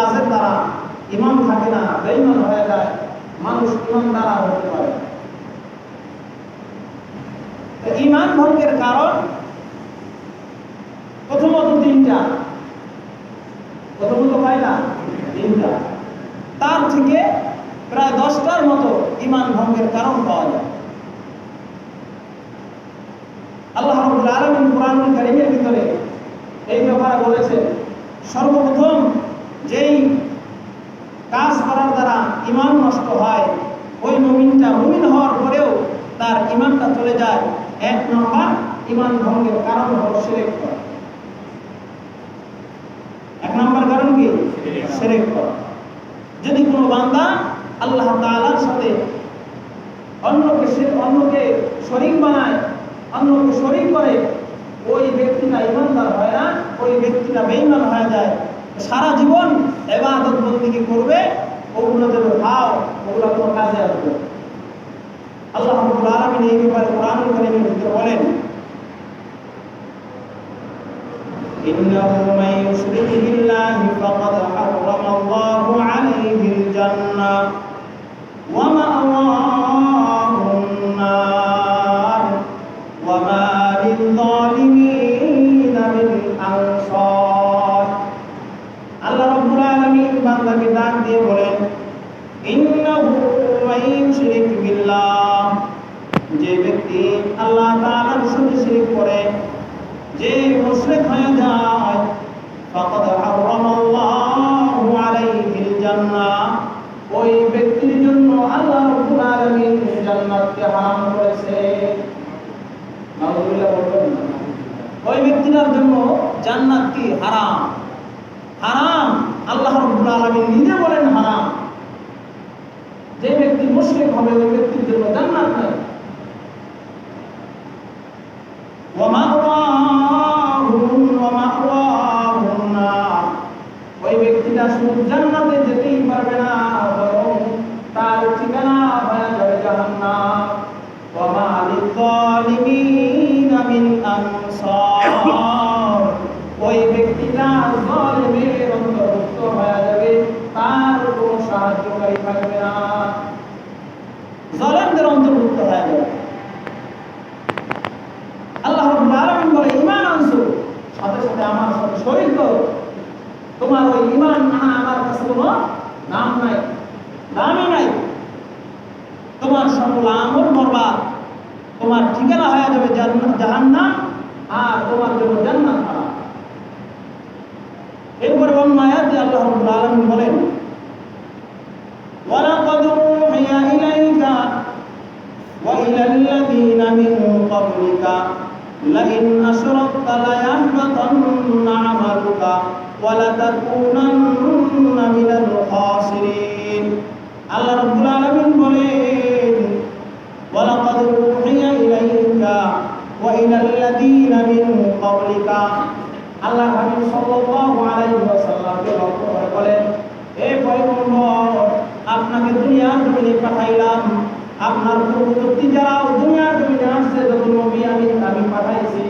কাজের দ্বারা ঈমান থাকে না, বেঈমান হয়ে যায়, মানুষ ঈমান দ্বারা হতে পারে। ঈমান ভঙ্গের কারণ প্রথমত তিনটা, প্রথমত কয়টা? তিনটা। তার থেকে প্রায় 10টার মতো ঈমান ভঙ্গের কারণ পাওয়া যায়। আল্লাহ রাব্বুল আলামিন কুরআনুল কারীমের ভিতরে এই ব্যাপারে বলেছেন, সর্বপ্রথম যেই কাজ করার দ্বারা ঈমান নষ্ট হয়, ওই মুমিনটা মুমিন হওয়ার পরেও তার ঈমানটা চলে যায়। 1 নম্বর ঈমান ভঙ্গের কারণ হলো শিরক করা। 1 নম্বর কারণ কি? শিরক করা। যদি কোনো বান্দা আল্লাহ তাআলার সাথে অন্যকে শরীক বানায়, অন্যকে শরীক করে, ওই ব্যক্তিটা ঈমানদার হয় না, ওই ব্যক্তিটা বেঈমান হয়ে যায়। সারা জীবন ইবাদত বন্দেগী করবে, ওগুলো দেবে ভাও, ওগুলো কোনো কাজে আসবে। আল্লাহ রাব্বুল আলামিন এই ব্যাপারে কুরআনুল কারীমের ভিতরে বলেন, ইন্নাহু মান ইউশরিক বিল্লাহি ফাকাদ হারামাল্লাহু আলাইহিল জান্নাহ ওয়া মা'ওয়াহুন নার ওয়া মা লিয-যালিমিনা মিন আনসার। আল্লাহ রাব্বুল আলামিন বান্দাকে ডাক দিয়ে বলেন, ইন্নাহু মান ইউশরিক বিল্লাহ, যে ব্যক্তি আল্লাহ তাআলার সাথে শিরক করে, যে মুশরিক হয়ে যায়, ফাকাদ হারামাল্লাহু আলাইহিল জান্নাহ, ওই ব্যক্তির জন্য আল্লাহ রাব্বুল আলামিন জান্নাতকে হারাম করেছে। নাউযুবিল্লাহ বলবেন, ওই ব্যক্তির জন্য জান্নাত কি হারাম? হারাম। আল্লাহ রাব্বুল আলামিন নিজে বলেন হারাম। যে ব্যক্তি মুশরিক হবে, ওই ব্যক্তির জন্য জান্নাত নাই। ওয়া মা'ওয়াহুন নার, ওই ব্যক্তিটা শুধু জান্নাতে যেতেই পারবে না, বরং তার ঠিকানা হয়ে যাবে জাহান্নাম। ওয়া মা লিয-যালিমিনা মিন আনসার, ওই ব্যক্তিটা জালিমের অন্তর্ভুক্ত হয়ে যাবে, তার কোনো সাহায্যকারী থাকবে না, জালিমদের অন্তর্ভুক্ত হয়ে যাবে। আল্লাহ রাব্বুল আলামিন বলে, ঈমান আনছো, সাথে সাথে আমার সাথে শরীক করো, তোমার ওই ঈমান আনা আমার কাছে কোনো নাম নাই, দামই নাই। তোমার সকল আমল বরবাদ, তোমার ঠিকানা হয়ে যাবে জাহান্নাম, আর তোমার জন্য জান্নাত হারাম। এরপরে অন্য আয়াতে আল্লাহ রাব্বুল আলামিন বলেন, ওয়ালাকাদ উহিয়া ইলাইকা ওয়া ইলাল্লাযীনা মিন ক্বাবলিকা লাইন আশরাকতা লায়াহবাতান্না আমালুকা ওয়া লাতাকুনান্না মিনাল খাসিরিন। আল্লাহ রাব্বুল আলামিন বলেন, ওয়ালাকাদ উহিয়া ইলাইকা ওয়া ইলাল্লাযীনা মিন ক্বাবলিকা, আল্লাহ হাবিব সাল্লাল্লাহু আলাইহি ওয়াসাল্লামকে লক্ষ্য করে বলেন, হে পয়গম্বর, আপনাকে দুনিয়ার জমিনে পাঠাইলাম, আপনার পূর্ববর্তী যারা দুনিয়ার জমিনে আসছে, যত নবী আমি পাঠাইছি,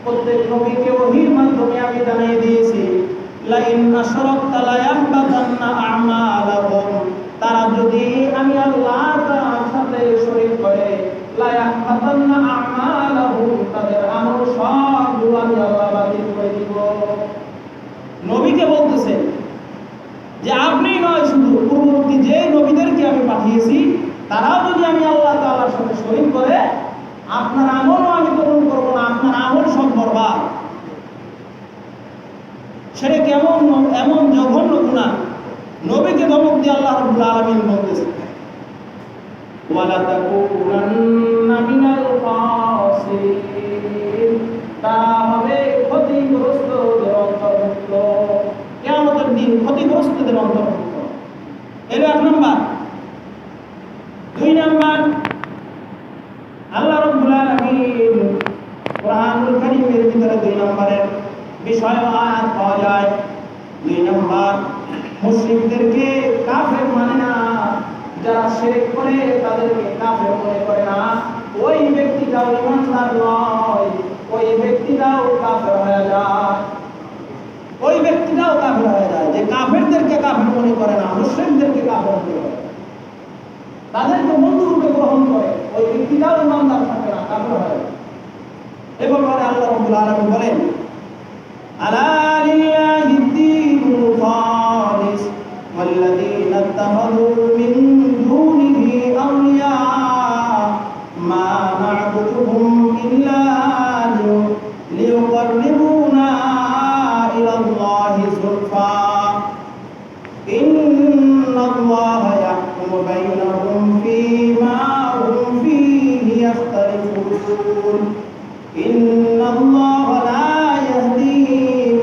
প্রত্যেক নবীকে ওহীর মাধ্যমে আমি জানিয়ে দিয়েছি, লাইন আশরাকতা লায়াহবাতান্না আমালাহুম, তারা যদি আমি আল্লাহ তাআলার সাথে শরীক করে, লায়াহবাতান্না আমালাহুম, তাদের আমল সবগুলো আমি আল্লাহ বাতিল করে দিব। নবীকে বলতেছে যে আপনি নয়, শুধু পূর্ববর্তী যে নবীদেরকে আমি পাঠিয়েছি, তারাও যদি আমি আল্লাহ তাআলার সাথে শরীক করে, আপনার আমলও আমি কবুল করব না, আপনার আমল সব বরবাদ। সেটা কেমন এমন জঘন্য গুনাহ, নবীকে ধমক দিয়ে আল্লাহ রাব্বুল আলামিন বলতেছে, ওয়ালা তাকুনান্না মিনাল খাসিরিন, তারা হবে ক্ষতিগ্রস্তদের অন্তর্ভুক্ত, কিয়ামতের দিন ক্ষতিগ্রস্তদের অন্তর্ভুক্ত। এর 1 নম্বর। 2 নম্বর, আল্লাহ রাব্বুল আলামিন কুরআনুল কারীমের ভিতরে 2 নম্বরের বিষয় আয়াত পাওয়া যায়। 2 নম্বর, মুশরিকদেরকে কাফের মানে না, যারা শিরক করে তাদেরকে কাফের মনে করে না, ওই ব্যক্তিটাও ঈমানদার নয়, ওই ব্যক্তিটাও কাফের হয়ে যায়। ওই ব্যক্তিটাও কাফের হয়ে যায়, যে কাফেরদেরকে কাফের মনে করে না, মুশরিকদেরকে কাফের মনে করে, তাদেরকে বন্ধু রূপে গ্রহণ করে, ওই ব্যক্তিটাও ইমানদার থাকে না, কাফের হয়। এবার পরে আল্লাহ রাব্বুল আলামিন বলেন, আলা লিল্লাহিদ দীনুল খালিস ওয়াল্লাযীনা ইত্তাখাযু মিন দুনিহি আওলিয়া মা না'বুদুহুম ইল্লা লিয়ুকাররিবুনা ইলাল্লাহি যুলফা ইন্নাল্লাহা ইয়াহকুমু বাইনাহুম ফীমা হুম ফীহি ইয়াখতালিফুন ইন্নাল্লাহা লা ইয়াহদি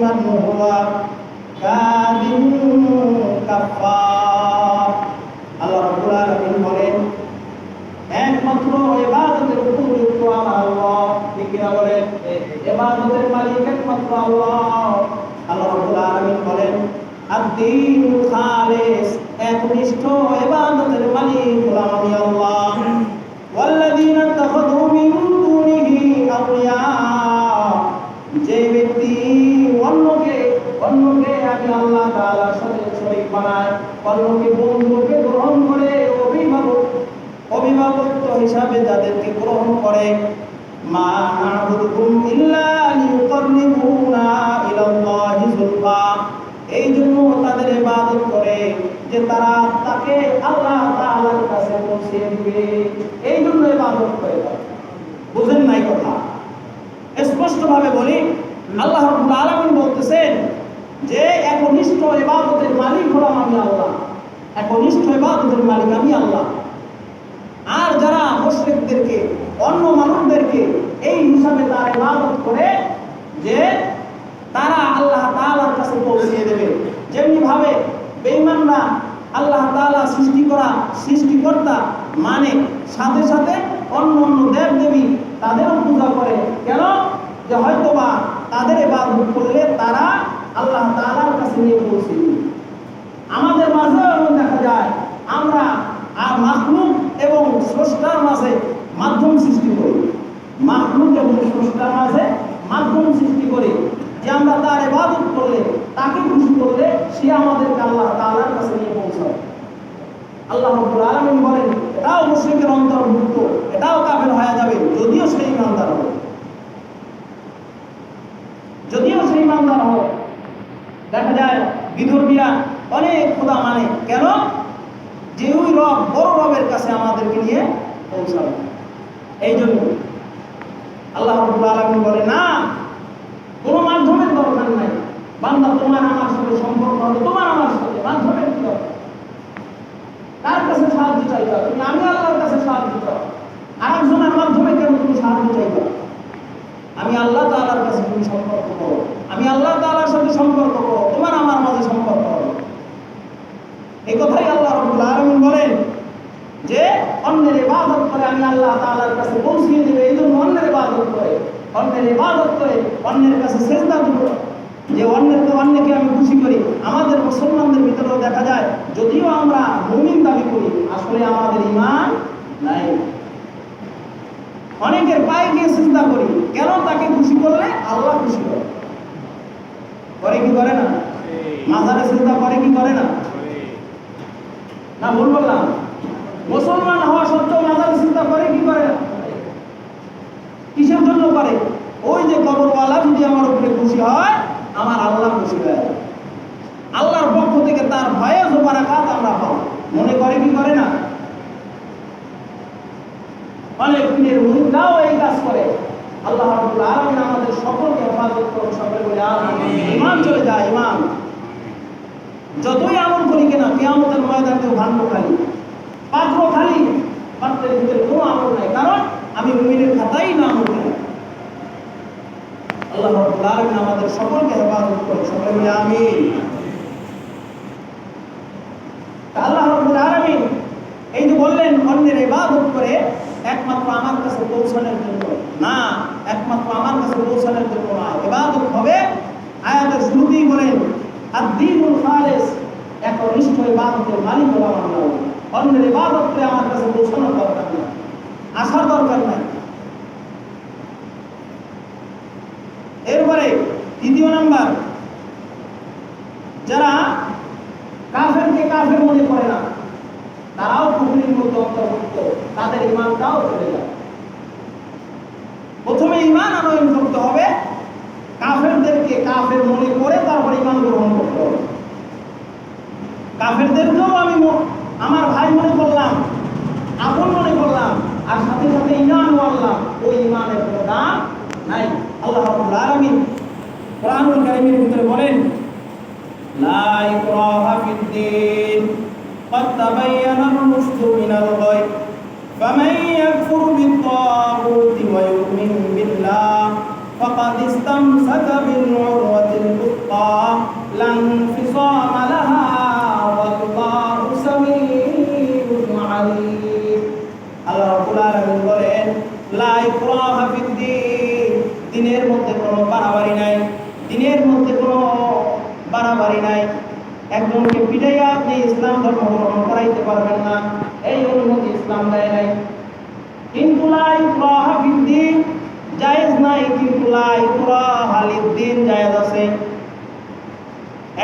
মান হুয়া কাযিবুন কাফফার। আল্লাহ রাব্বুল আলামিন বলেন, একমাত্র ইবাদতের উপযুক্ত আমার আল্লাহ। ঠিক কিনা বলেন? ইবাদতের মালিক একমাত্র আল্লাহ। আল্লাহ রাব্বুল আলামিন বলেন, আদ-দীনুল খালিস, একনিষ্ঠ ইবাদতের মালিক হলাম আমি আল্লাহ। ওয়াল্লাযীনা ইত্তাখাযু মিন দুনিহি আওলিয়া, যে ব্যক্তি অন্যকে আমি আল্লাহ তাআলার সাথে শরীক বানায়, অন্যকে বন্ধুকে গ্রহণ করে, অভিভাবক হিসাবে যাদেরকে গ্রহণ করে, মা না'বুদুহুম ইল্লা লিয়ুকাররিবুনা ইলাল্লাহি যুলফা, এই জন্য তাদের ইবাদত করে যে তারা তাকে আল্লাহ তাআলার কাছে পৌঁছে দিবে, এই জন্য ইবাদত করে। বুঝেন নাই কথা? স্পষ্ট ভাবে বলি, আল্লাহ রাব্বুল আলামিন বলতেছেন যে একনিষ্ঠ ইবাদতের মালিক হলাম আমি আল্লাহ, একনিষ্ঠ ইবাদতের মালিক আমি আল্লাহ। আর যারা মুশরিকদেরকে, অন্য মানুষদেরকে এই হিসাবে তারা ইবাদত করে যে তারা আল্লাহ তাআলার কাছে পৌঁছে দেবে, যেমনি ভাবে বেঈমানরা আল্লাহ তাআলা সৃষ্টিকর্তা মানে সাথে সাথে অন্য দেব দেবী তাদেরও পূজা করে। কেন? যে হয়তোবা তাদের ইবাদত করলে তারা আল্লাহ তাআলার কাছে নিয়ে পৌঁছে দেবে। আমাদের মাঝেও দেখা যায় আমরা মাখলুক এবং স্রষ্টার মাঝে মাধ্যম সৃষ্টি করি, মাখলুক এবং স্রষ্টার মাঝে মাধ্যম সৃষ্টি করি, যে আমরা তার ইবাদত করলে, তাকে খুশি করলে সে আমাদেরকে আল্লাহ তাআলার কাছে নিয়ে পৌঁছায়। আল্লাহ রাব্বুল আলামিন বলেন, এটাও মুশরিকের অন্তর্ভুক্ত, এটাও কাফের হয়ে যাবে যদিও সে ঈমানদার হবে, যদিও সে ঈমানদার হবে। দেখা যায় বিধর্মীরা অনেক খোদা মানে, কেন? যে ওই রব, বড় রবের কাছে আমাদেরকে নিয়ে পৌঁছাবে। এই জন্য আল্লাহ রাব্বুল আলামিন বলে, না, কোনো মাধ্যমের দরকার নাই, বান্দা তোমার আমার সাথে সম্পর্ক হবে, তোমার আমার সাথে মাধ্যমের কি দরকার? কার কাছে সাহায্য চাইবা? তুমি আমি আল্লাহর কাছে সাহায্য চাও, আরেকজনের মাধ্যমে কেন তুমি সাহায্য চাইবা? আমি আল্লাহ তাআলার কাছে তুমি সম্পর্ক করো, আমি আল্লাহ তাআলার সাথে সম্পর্ক করো, তোমার আমার মাঝে সম্পর্ক হবে। এই কথাই আল্লাহ রাব্বুল আলামিন বলেন যে অন্যের ইবাদত করে আমি আল্লাহ তাআলার কাছে পৌঁছিয়ে দেব, এই জন্য অন্যের ইবাদত করে, অন্যের ইবাদত করে অন্যের কাছে সিজদা দিব, যে অন্যকে আমি খুশি করি। আমাদের মুসলমানদের ভিতরেও দেখা যায়, যদিও আমরা মুমিন দাবি করি, আসলে আমাদের ঈমান নাই। অনেকের পায়ে গিয়ে সিজদা করি, কেন? তাকে খুশি করলে আল্লাহ খুশি করে। করে কি করে না? মাজারে সিজদা করে কি করে না? না, ভুল বললাম? মুসলমান হওয়া সত্ত্বেও মাজারে সিজদা করে কি করে না? কিসের জন্য করে? ওই যে কবরওয়ালা যদি আমার উপরে খুশি হয়, আমার আল্লাহ খুশি হয়, আল্লাহর পক্ষ থেকে তার ভয়ে বারাকাত আমরা পাবো, মনে করে কি করে না? অনেক পীরের মুরিদরাও এই কাজ করে। আল্লাহ রাব্বুল আলামিন আমাদের সকলকে হেফাজত করুন, সকলে বলে আমিন। ঈমান চলে যায়, ঈমান যতই আমল করি কিনা কিয়ামতের ময়দানে ভাণ্ড খালি, পাত্র খালি, পাত্রের ভিতরে কোনো আমল নাই, কারণ আমি মুমিনের খাতাই না আমল করি। আল্লাহ রাব্বুল আলামিন আমাদের সকলকে হেফাজত করুন, সকলে বলে আমিন। আল্লাহ রাব্বুল আলামিন এই যে বললেন অন্যের ইবাদত করে একমাত্র আমার কাছে পৌঁছানোর জন্য না, একমাত্র আমার কাছে পৌঁছানোর জন্য না, ইবাদত হবে আয়াতের শুরুতেই বলেন আদ-দীনুল খালিস, একনিষ্ঠ ইবাদতের মালিক হলাম আল্লাহ। অন্যের ইবাদত করে আমার কাছে পৌঁছানোর দরকার নেই, আসার দরকার নাই। এরপরে দ্বিতীয় নাম্বার, যারা কাফেরকে কাফের মনে করে না, তারাও কুফরির মধ্যে অন্তর্ভুক্ত, তাদের ঈমানটাও চলে যায়। প্রথমে ঈমান আনয়ন করতে হবে, কাফেরদেরকে কাফের মনে করে তারপর ঈমান গ্রহণ করতে হবে। কাফেরদেরকেও আমি আমার ভাই মনে করলাম, আপন মনে করলাম, আর সাথে সাথে ঈমান আনলাম, ওই ঈমানের কোনো দাম নাই। আল্লাহ রাব্বুল আলামিন কোরআনুল কারীমের ভিতরে বলেন, লা ইকরাহা ফিদ-দীন ক্বাদ তাবায়্যানার রুশদু মিনাল গায় ফামান ইয়াকফুর বিত-তাগুতি ওয়া ইউমিন বিল্লাহ ফাকাদ ইসতামসাকা বিল-উরওয়াতিল wuthqa লা ইনফিসামা লাহা ওয়াল্লাহু সামিউন আলীম। আল্লাহ রাব্বুল আলামিন বলেন, লা ইকরাহা ফিদ-দীন, দ্বীনের মধ্যে কোনো বাড়াবাড়ি নাই, দ্বীনের মধ্যে কোনো বাড়াবাড়ি নাই। একজনকে পিটাইয়া আপনি ইসলাম ধর্ম গ্রহণ করাইতে পারবেন না, এই অনুমতি ইসলাম দেয় নাই। কিন্তু লা ইকরাহা ফিদ-দীন জায়েজ নাই, কিন্তু লা ইকরাহা লিদ-দীন জায়েজ আছে।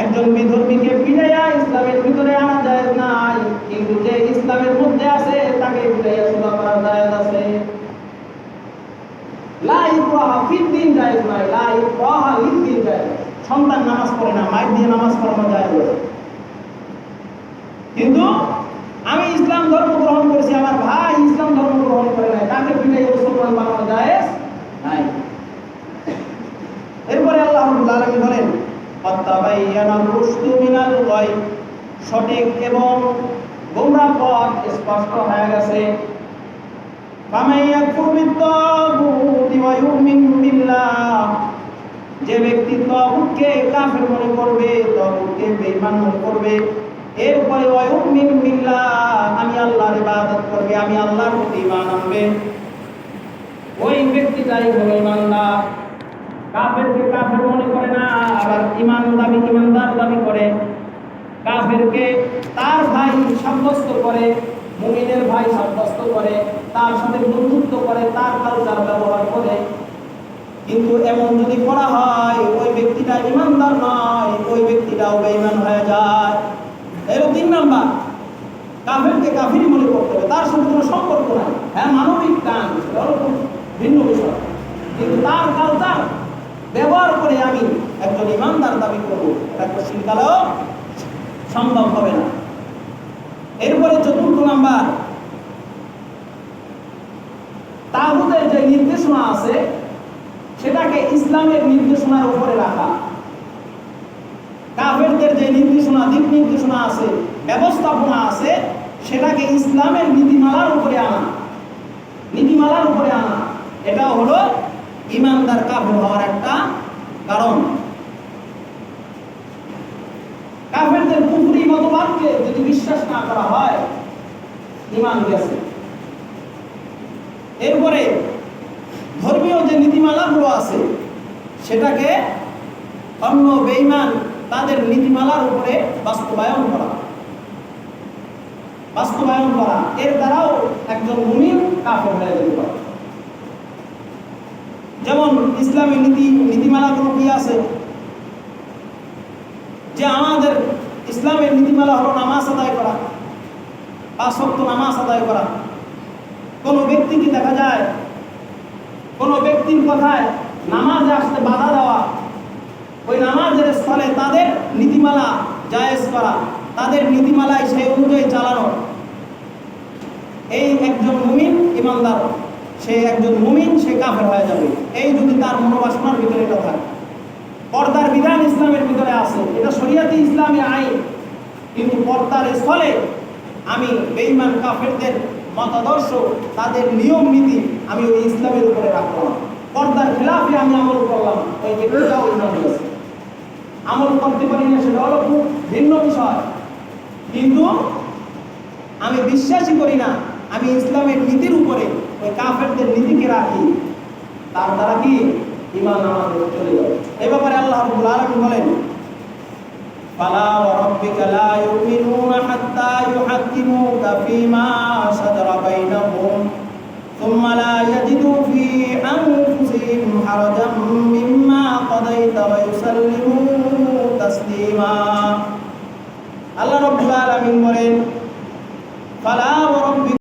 একজন বিধর্মীকে পিটাইয়া ইসলামের ভিতরে আনা জায়েজ নাই, কিন্তু যে ইসলামের মধ্যে আছে তাকে পিটাইয়া সুদা করা জায়েজ আছে। লা ইকরাহা ফিদ-দীন জায়েজ নাই, লা ইকরাহা লিদ-দীন জায়েজ। সন্তান নামাজ পড়ে না, মাইর দিয়ে নামাজ পড়ানো জায়েজ আছে। কিন্তু আমি ইসলাম ধর্ম গ্রহণ করেছি, আমার ভাই ইসলাম ধর্ম গ্রহণ করে নাই, তাকে পিটাইয়া মুসলমান বানানো জায়েজ নাই। এরপরে আল্লাহ রাব্বুল আলামিন বলেন, ক্বাদ তাবায়্যানার রুশদু মিনাল গায়, সঠিক এবং গোমরাহ পথ স্পষ্ট হয়ে গেছে। ফামান ইয়াকফুর বিত-তাগুতি ওয়া ইউমিন বিল্লাহ, যে ব্যক্তি তাগুতকে কাফের মনে করবে, তাগুতকে বেঈমান মনে করবে, এরপরে ওয়া ইউমিন বিল্লাহ, আমি আল্লাহর ইবাদত করবে, আমি আল্লাহর প্রতি ঈমান আনবে, ওই ব্যক্তিটাই হলো ঈমানদার। কাফেরকে কাফের মনে করে না, আবার ঈমানদার দাবি করে। কাফেরকে তার ভাই সাব্যস্ত করে, মুমিনের ভাই সাব্যস্ত করে, তার সাথে বন্ধুত্ব করে, তার কালচার ব্যবহার করে। কিন্তু এমন যদি করা হয়, ওই ব্যক্তিটা ঈমানদার নয়, ওই ব্যক্তিটাও বেঈমান হয়ে যায়। এর 3 নাম্বার, কাফেরকে কাফিরই মনে করতে হবে, তার সাথে কোনো সম্পর্ক নাই। হ্যাঁ, মানবিক টান ভিন্ন বিষয়, কিন্তু তার কালচার ব্যবহার করে আমি একজন ঈমানদার দাবি করবো, এটা কোনকালেও সম্ভব হবে না। এরপরে 4 নাম্বার, তাগুতের যে নির্দেশনা আছে সেটাকে ইসলামের নির্দেশনার উপরে রাখা। কাফেরদের যে নির্দেশনা, দিক নির্দেশনা আছে, ব্যবস্থাপনা আছে, সেটাকে ইসলামের নীতিমালার উপরে আনা, নীতিমালার উপরে আনা, এটা হলো ঈমানদার কাফের হওয়ার একটা কারণ। কাফেরদের কুফরি মতবাদকে যদি বিশ্বাস না করা হয়, ঈমান গেছে। এরপরে ধর্মীয় যে নীতিমালাগুলো আছে সেটাকে অন্য বেঈমান তাদের নীতিমালার উপরে বাস্তবায়ন করা, এর দ্বারাও একজন মুমিন কাফের হয়ে যেতে পারে। যেমন ইসলামী নীতিমালাগুলো কি আছে, যে আমাদের ইসলামের নীতিমালা হলো নামাজ আদায় করা, 5 ওয়াক্ত নামাজ আদায় করা। কোনো ব্যক্তিকে দেখা যায়, কোনো ব্যক্তির কথায় নামাজে আসতে বাধা দেওয়া, ওই নামাজের স্থলে তাদের নীতিমালা জায়েজ করা, তাদের নীতিমালায় সেই অনুযায়ী চালানো। এই একজন মুমিন ঈমানদার, সে একজন মুমিন, সে কাফের হয়ে যাবে, এই যদি তার মনোবাসনার ভিতরে এটা থাকে। পর্দার বিধান ইসলামের ভিতরে আছে, এটা শরিয়াতি ইসলামী আইন, কিন্তু পর্দার স্থলে আমি বেঈমান কাফেরদের মতাদর্শ, তাদের নিয়ম নীতি আমি ওই ইসলামের উপরে রাখলাম, পর্দার খেলাফে আমি আমল করলাম, ওই ব্যক্তিটাও ঈমান হয়েছে। আমল করতে পারি না সেটা হলো খুব ভিন্ন বিষয়, কিন্তু আমি বিশ্বাসই করি না, আমি ইসলামের নীতির উপরে ওই কাফেরদের নীতিকে রাখি, তার দ্বারা কি ঈমান আমাদের চলে যাবে। এই ব্যাপারে আল্লাহ রাব্বুল আলামিন বলেন, ফালা ওয়া রাব্বিকা লা ইউমিনুনা হাত্তা ইউহাক্কিমুকা ফীমা শাজারা বাইনাহুম সুম্মা লা ইয়াজিদু ফী আনফুসিহিম হারাজাম মিম্মা কাদাইতা ওয়া ইউসাল্লিমু তাসলিমা। তাসলিমা। আল্লাহ রাব্বুল আলামিন বলেন